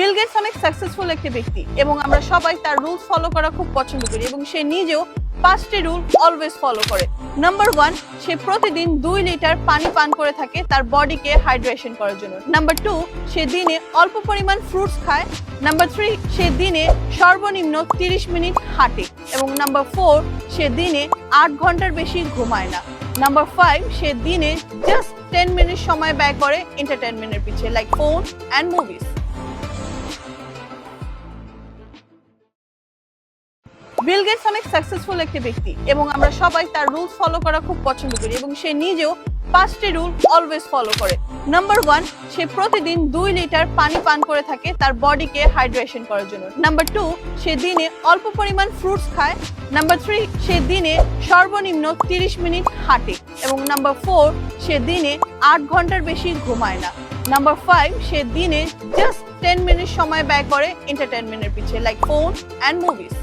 বিল Gates অনেক successful একটি ব্যক্তি এবং আমরা সবাই তার রুলস ফলো করা খুব পছন্দ করি এবং সে নিজেও 5টি রুল অলওয়েজ ফলো করে। নাম্বার 1, সে প্রতিদিন 2 লিটার পানি পান করে থাকে তার বডিকে হাইড্রেশন করার জন্য। নাম্বার 2, সে দিনে অল্প পরিমাণ ফ্রুটস খায়। নাম্বার 3, সে দিনে সর্বনিম্ন 30 মিনিট হাঁটে। এবং নাম্বার 4, সে দিনে 8 ঘন্টার বেশি ঘুমায় না। নাম্বার 5, সে দিনে জাস্ট 10 মিনিট সময় ব্যয় করে এন্টারটেইনমেন্টের পিছে, like phone and movies. Bill Gates অনেক সাকসেসফুল একটি ব্যক্তি এবং আমরা সবাই তার রুলস ফলো করা খুব পছন্দ করি এবং সে নিজেও 5টি রুল অলওয়েজ ফলো করে। নাম্বার 1, সে প্রতিদিন 2 লিটার পানি পান করে থাকে তার বডিকে হাইড্রেশন করার জন্য। নাম্বার 2, সে দিনে অল্প পরিমাণ ফ্রুটস খায়। নাম্বার 3, সে দিনে সর্বনিম্ন 30 মিনিট হাঁটে। এবং নাম্বার 4, সে দিনে 8 ঘন্টার বেশি ঘুমায় না। নাম্বার 5, সে দিনে জাস্ট 10 মিনিট সময় ব্যয় করে এন্টারটেইনমেন্টের পিছে, লাইক ফোন অ্যান্ড মুভিজ।